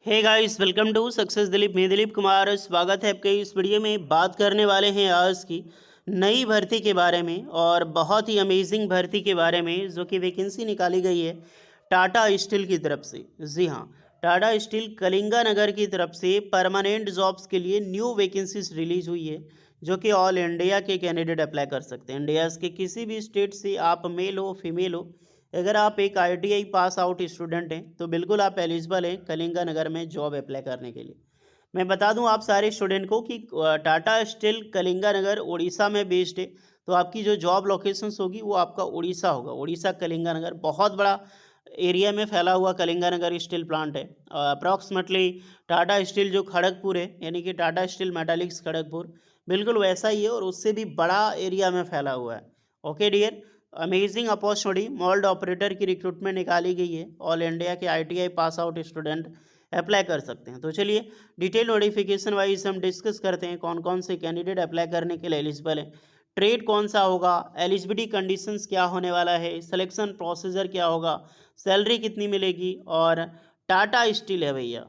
Hey guys, welcome to success Dilip. मैं दिलीप कुमार, स्वागत है आपके इस वीडियो में। बात करने वाले हैं आज की नई भर्ती के बारे में और बहुत ही अमेजिंग भर्ती के बारे में जो कि वैकेंसी निकाली गई है टाटा स्टील की तरफ से। जी हाँ, टाटा स्टील कलिंगा नगर की तरफ से परमानेंट जॉब्स के लिए न्यू वैकेंसीज रिलीज हुई है जो कि ऑल इंडिया के कैंडिडेट अप्लाई कर सकते हैं। इंडिया के किसी भी स्टेट से आप मेल हो फीमेल हो, अगर आप एक आईटीआई पास आउट स्टूडेंट हैं तो बिल्कुल आप एलिजिबल हैं कलिंगा नगर में जॉब अप्लाई करने के लिए। मैं बता दूं आप सारे स्टूडेंट को कि टाटा स्टील कलिंगा नगर उड़ीसा में बेस्ड है। तो आपकी जो जॉब लोकेशंस होगी वो आपका उड़ीसा होगा। उड़ीसा कलिंगा नगर बहुत बड़ा एरिया में फैला हुआ कलिंगा नगर स्टील प्लांट है। अप्रॉक्सीमेटली टाटा स्टील जो खड़गपुर है, यानी कि टाटा स्टील मेटालिक्स खड़गपुर, बिल्कुल वैसा ही है और उससे भी बड़ा एरिया में फैला हुआ है। Okay dear, amazing opportunity mould operator की रिक्रूटमेंट निकाली गई है। ऑल इंडिया के ITI pass out student apply कर सकते हैं। तो चलिए डिटेल नोटिफिकेशन वाइज हम डिस्कस करते हैं कौन कौन से कैंडिडेट अप्लाई करने के लिए एलिजिबल है, ट्रेड कौन सा होगा, एलिजिबिलिटी कंडीशंस क्या होने वाला है, सिलेक्शन प्रोसीजर क्या होगा, सैलरी कितनी मिलेगी। और टाटा स्टील है भैया,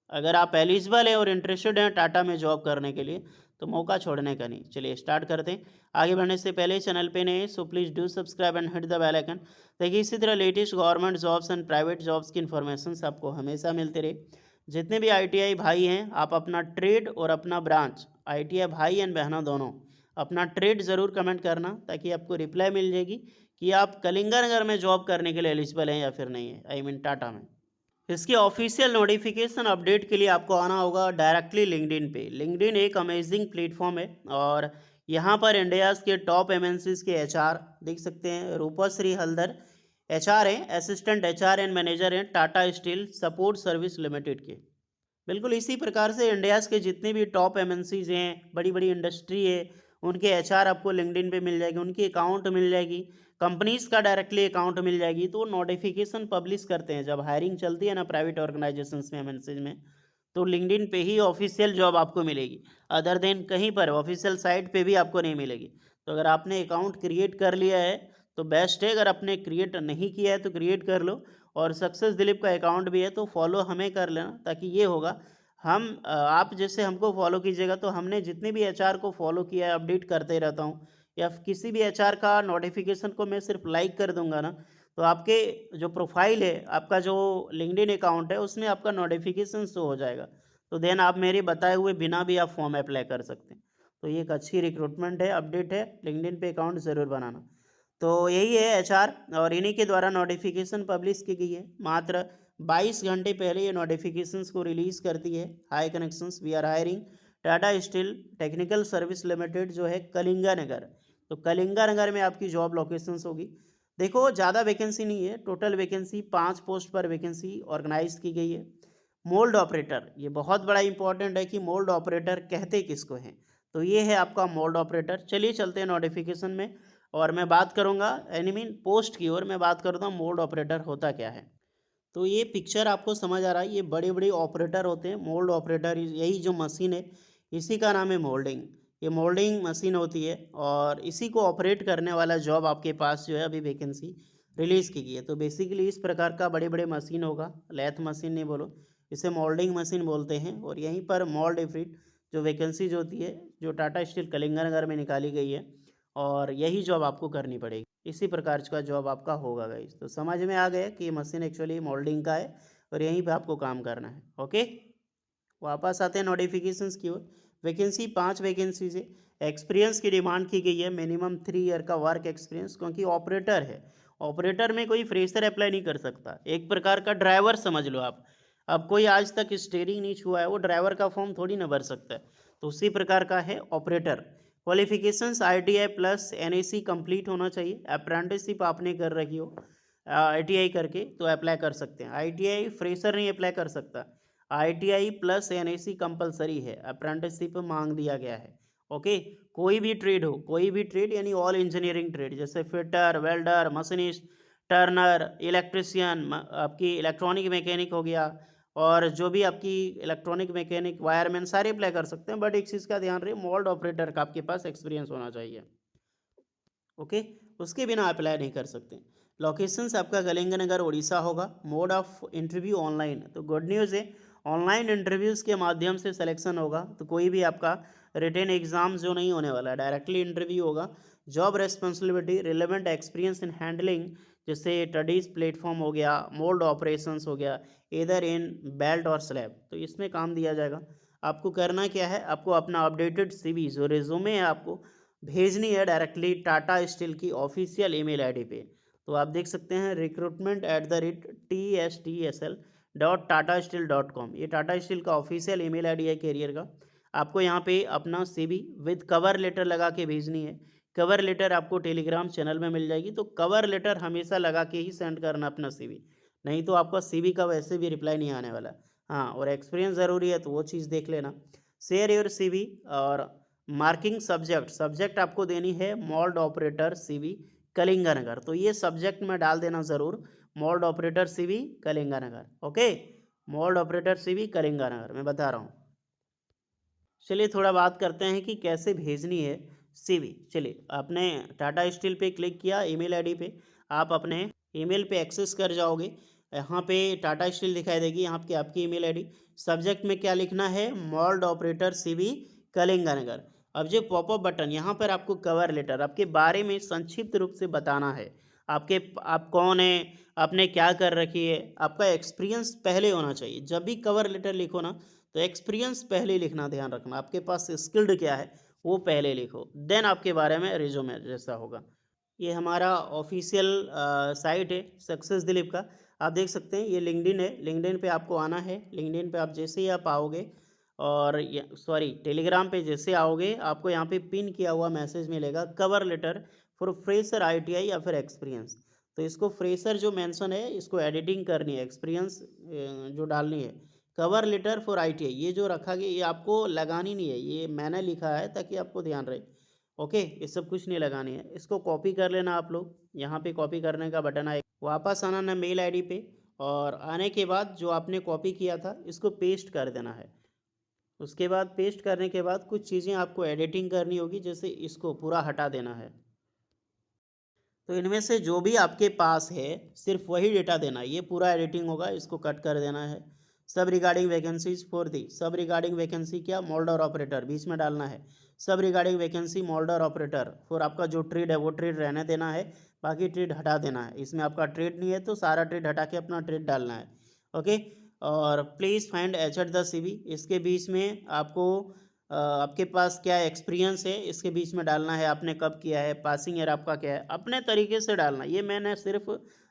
अगर आप एलिजिबल हैं और इंटरेस्टेड हैं टाटा में जॉब करने के लिए तो मौका छोड़ने का नहीं। चलिए स्टार्ट करते हैं। आगे बढ़ने से पहले चैनल पे नए so please do subscribe and hit the bell icon, ताकि इसी तरह latest government jobs and private jobs की इन्फॉर्मेशन आपको हमेशा मिलते रहे। जितने भी आईटीआई भाई हैं, आप अपना ट्रेड और अपना ब्रांच, आईटीआई भाई एंड बहनों दोनों, अपना ट्रेड ज़रूर कमेंट करना ताकि आपको रिप्लाई मिल जाएगी कि आप कलिंगा नगर में जॉब करने के लिए एलिजिबल हैं या फिर नहीं है, आई मीन टाटा में। इसकी ऑफिशियल नोटिफिकेशन अपडेट के लिए आपको आना होगा डायरेक्टली लिंक्डइन पे। लिंक्डइन एक अमेजिंग प्लेटफॉर्म है और यहाँ पर इंडियाज़ के टॉप एमएनसीज के एचआर देख सकते हैं। रूपश्री हल्दर एचआर हैं, असिस्टेंट एचआर एंड मैनेजर हैं Tata steel support service limited के। बिल्कुल इसी प्रकार से इंडियाज़ के जितने भी टॉप एमएनसीज हैं, बड़ी बड़ी इंडस्ट्री है, उनके एचआर आपको लिंक्डइन पे मिल जाएगी, उनकी अकाउंट मिल जाएगी, कंपनीज का डायरेक्टली अकाउंट मिल जाएगी। तो नोटिफिकेशन पब्लिश करते हैं जब हायरिंग चलती है ना प्राइवेट ऑर्गेनाइजेशंस में, एमएनसीज में, तो लिंक्डइन पे ही ऑफिशियल जॉब आपको मिलेगी। अदर देन कहीं पर ऑफिशियल साइट पे भी आपको नहीं मिलेगी। तो अगर आपने अकाउंट क्रिएट कर लिया है तो बेस्ट है, अगर आपने क्रिएट नहीं किया है तो क्रिएट कर लो। और सक्सेस दिलीप का अकाउंट भी है तो फॉलो हमें कर लेना, ताकि ये होगा हम आप जैसे हमको फॉलो कीजिएगा तो हमने जितने भी एचआर को फॉलो किया है अपडेट करते रहता हूँ, या किसी भी एचआर का नोटिफिकेशन को मैं सिर्फ लाइक कर दूंगा ना, तो आपके जो प्रोफाइल है, आपका जो लिंक्डइन अकाउंट है, उसमें आपका नोटिफिकेशन शो हो जाएगा। तो देन आप मेरे बताए हुए बिना भी आप फॉर्म अप्लाई कर सकते हैं। तो ये एक अच्छी रिक्रूटमेंट है, अपडेट है, लिंक्डइन पे अकाउंट ज़रूर बनाना। तो यही है एचआर और इन्हीं के द्वारा नोटिफिकेशन पब्लिश की गई है। मात्र 22 घंटे पहले ये नोटिफिकेशंस को रिलीज़ करती है। Hi connections we are hiring Tata steel technical service limited जो है कलिंगा नगर। तो कलिंगा नगर में आपकी जॉब लोकेशंस होगी। देखो ज़्यादा वैकेंसी नहीं है, टोटल वैकेंसी 5 पोस्ट पर वैकेंसी ऑर्गेनाइज की गई है। मोल्ड ऑपरेटर, ये बहुत बड़ा इंपॉर्टेंट है कि मोल्ड ऑपरेटर कहते किसको हैं। तो ये है आपका मोल्ड ऑपरेटर। चलिए चलते हैं नोटिफिकेशन में और मैं बात करूंगा एनी मीन पोस्ट की ओर। मैं बात करता हूँ मोल्ड ऑपरेटर होता क्या है। तो ये पिक्चर आपको समझ आ रहा है, ये बड़े बड़े ऑपरेटर होते हैं। मोल्ड ऑपरेटर यही जो मशीन है इसी का नाम है मोल्डिंग। ये मोल्डिंग मशीन होती है और इसी को ऑपरेट करने वाला जॉब आपके पास जो है अभी वैकेंसी रिलीज़ की गई है। तो बेसिकली इस प्रकार का बड़े बड़े मशीन होगा, लेथ मशीन नहीं बोलो, इसे मोल्डिंग मशीन बोलते हैं। और यहीं पर मोल्ड इफिट जो वैकेंसीज होती है जो टाटा स्टील कलिंगा नगर में निकाली गई है, और यही जॉब आपको करनी पड़ेगी। इसी प्रकार का जॉब आपका होगा गाइस। तो समझ में आ गया कि ये मशीन एक्चुअली मोल्डिंग का है और यहीं पे आपको काम करना है। ओके, वापस आते हैं नोटिफिकेशंस की ओर। वैकेंसी 5 वैकेंसीज है। एक्सपीरियंस की डिमांड की गई है, मिनिमम 3 ईयर का वर्क एक्सपीरियंस, क्योंकि ऑपरेटर है। ऑपरेटर में कोई फ्रेशर अप्लाई नहीं कर सकता, एक प्रकार का ड्राइवर समझ लो आप। अब कोई आज तक स्टीयरिंग नहीं छुआ है, वो ड्राइवर का फॉर्म थोड़ी ना भर सकता है। तो उसी प्रकार का है operator. Qualifications ITI plus NAC complete होना चाहिए। अप्रेंटिसशिप आपने कर रखी हो आईटीआई करके तो अप्लाई कर सकते हैं। आईटीआई फ्रेशर नहीं अप्लाई कर सकता। आईटीआई प्लस एनएसी कंपलसरी है, अप्रेंटिसशिप मांग दिया गया है। ओके, कोई भी ट्रेड हो, कोई भी ट्रेड यानी ऑल इंजीनियरिंग ट्रेड, जैसे fitter, welder, machinist, Turner, electrician, आपकी इलेक्ट्रॉनिक मैकेनिक हो गया, और जो भी आपकी इलेक्ट्रॉनिक मैकेनिक, वायरमैन, सारे अप्लाई कर सकते हैं। बट एक चीज़ का ध्यान रहे, मोल्ड ऑपरेटर का आपके पास एक्सपीरियंस होना चाहिए। ओके, उसके बिना अप्लाई नहीं कर सकते। लोकेशंस आपका कलिंगनगर उड़ीसा होगा। मोड ऑफ इंटरव्यू ऑनलाइन, तो गुड न्यूज़ है, ऑनलाइन इंटरव्यूज़ के माध्यम से सिलेक्शन होगा। तो कोई भी आपका रिटन एग्ज़ाम जो नहीं होने वाला, डायरेक्टली इंटरव्यू होगा। Job responsibility, relevant experience in handling, जैसे टडीज प्लेटफॉर्म हो गया, मोल्ड ऑपरेशंस हो गया, इधर इन बेल्ट और स्लैब, तो इसमें काम दिया जाएगा। आपको करना क्या है, आपको अपना अपडेटेड सीवी जो रिज्यूमे है आपको भेजनी है डायरेक्टली टाटा स्टील की ऑफिशियल ईमेल आईडी पे। तो आप देख सकते हैं recruitment@tsl.tatastil.com, ये टाटा स्टील का ऑफिशियल ईमेल आईडी है कैरियर का। आपको यहाँ पे अपना सीवी विद कवर लेटर लगा के भेजनी है। कवर लेटर आपको टेलीग्राम चैनल में मिल जाएगी, तो कवर लेटर हमेशा लगा के ही सेंड करना अपना सीवी, नहीं तो आपका सीवी का वैसे भी रिप्लाई नहीं आने वाला। हाँ, और एक्सपीरियंस ज़रूरी है तो वो चीज़ देख लेना। शेयर योर सीवी, और मार्किंग सब्जेक्ट, सब्जेक्ट आपको देनी है मोल्ड ऑपरेटर सीवी कलिंगनगर, तो ये सब्जेक्ट में डाल देना ज़रूर, mould operator CV Kalinganagar. Okay, mould operator CV Kalinganagar मैं बता रहा हूँ। चलिए थोड़ा बात करते हैं कि कैसे भेजनी है सीवी। चलिए, आपने टाटा स्टील पे क्लिक किया, ईमेल आईडी पे आप अपने ईमेल पे एक्सेस कर जाओगे। यहाँ पे टाटा स्टील दिखाई देगी, यहाँ पे आपकी ईमेल आईडी। सब्जेक्ट में क्या लिखना है, मोल्ड ऑपरेटर सीवी कलिंगनगर। अब जो पॉपअप बटन, यहाँ पर आपको कवर लेटर, आपके बारे में संक्षिप्त रूप से बताना है। आप कौन है, आपने क्या कर रखी है, आपका एक्सपीरियंस पहले होना चाहिए। जब भी कवर लेटर लिखो ना, तो एक्सपीरियंस पहले लिखना, ध्यान रखना, आपके पास स्किल्ड क्या है वो पहले लिखो, देन आपके बारे में रिज्यूमे जैसा होगा। ये हमारा ऑफिशियल साइट है सक्सेस दिलीप का, आप देख सकते हैं, ये लिंक्डइन है। लिंक्डइन पे आपको आना है। लिंक्डइन पे आप जैसे ही आप आओगे, और सॉरी टेलीग्राम पे जैसे आओगे, आपको यहाँ पे पिन किया हुआ मैसेज मिलेगा, cover letter for fresher ITI या फिर एक्सपीरियंस। तो इसको फ्रेशर जो मेंशन है इसको एडिटिंग करनी है, एक्सपीरियंस जो डालनी है। कवर लेटर फॉर आईटीआई ये जो रखा गया, ये आपको लगानी नहीं है, ये मैंने लिखा है ताकि आपको ध्यान रहे। ओके, ये सब कुछ नहीं लगानी है, इसको कॉपी कर लेना आप लोग। यहाँ पे कॉपी करने का बटन आएगा, वापस आना ना मेल आईडी पे, और आने के बाद जो आपने कॉपी किया था इसको पेस्ट कर देना है। उसके बाद पेस्ट करने के बाद कुछ चीज़ें आपको एडिटिंग करनी होगी, जैसे इसको पूरा हटा देना है। तो इनमें से जो भी आपके पास है सिर्फ वही डेटा देना है, ये पूरा एडिटिंग होगा, इसको कट कर देना है। सब रिगार्डिंग वैकेंसीज फॉर दी, सब रिगार्डिंग वैकेंसी क्या, मोल्डर ऑपरेटर बीच में डालना है। सब regarding vacancy moulder operator for आपका जो ट्रेड है वो ट्रेड रहने देना है, बाकी ट्रेड हटा देना है। इसमें आपका ट्रेड नहीं है तो सारा ट्रेड हटा के अपना ट्रेड डालना है। ओके, और please find H at the CV, इसके बीच में आपको आपके पास क्या एक्सपीरियंस है इसके बीच में डालना है, आपने कब किया है, पासिंग ईयर आपका क्या है, अपने तरीके से डालना। ये मैंने सिर्फ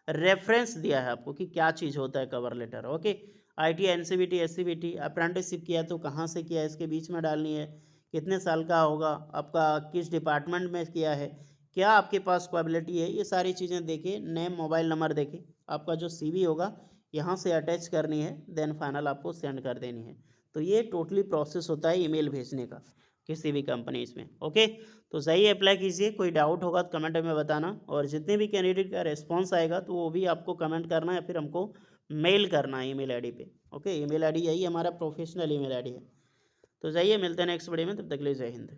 रेफरेंस दिया है आपको कि क्या चीज़ होता है cover letter. Okay, IT, NCVT, SCVT, apprenticeship किया तो कहाँ से किया है इसके बीच में डालनी है, कितने साल का होगा, आपका किस डिपार्टमेंट में किया है, क्या आपके पास क्वालिटी है, ये सारी चीज़ें देके, नेम मोबाइल नंबर देके आपका जो सीवी होगा यहाँ से अटैच करनी है, देन फाइनल आपको सेंड कर देनी है। तो ये टोटली प्रोसेस होता है ईमेल भेजने का किसी भी कंपनीज में। ओके, तो सही अप्लाई कीजिए, कोई डाउट होगा तो कमेंट में बताना, और जितने भी कैंडिडेट का रिस्पांस आएगा तो वो भी आपको कमेंट करना है, फिर हमको मेल करना है ईमेल आईडी पे। ओके, ईमेल आईडी यही हमारा प्रोफेशनल ईमेल आईडी है। तो जाइए, मिलते हैं नेक्स्ट वीडियो में, तब तक के लिए जय हिंद।